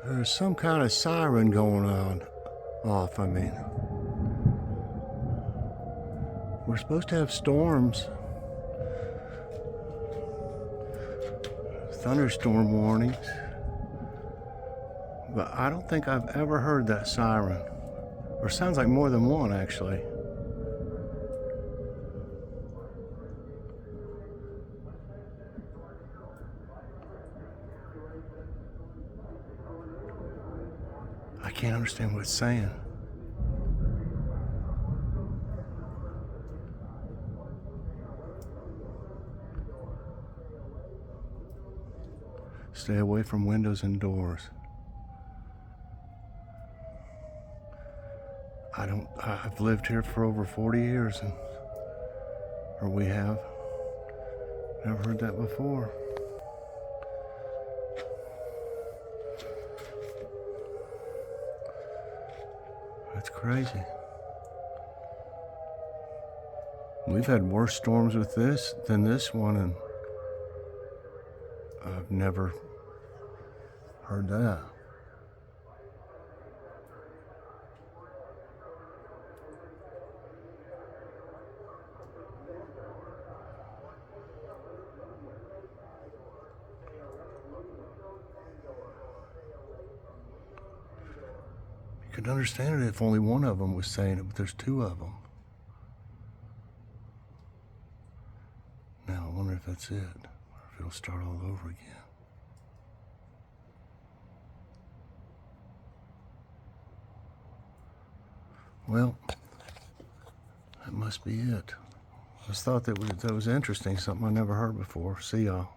There's some kind of siren going on off. I mean, we're supposed to have storms, thunderstorm warnings, but I don't think I've ever heard that siren. Or sounds like more than one, actually. I can't understand what it's saying. Stay away from windows and doors. I've lived here for over 40 years, or we have. Never heard that before. That's crazy. We've had worse storms with this than this one, and I've never heard that. You could understand it if only one of them was saying it, but there's two of them. Now I wonder if that's it, or if it'll start all over again. Well, that must be it. I just thought that was interesting, something I never heard before. See y'all.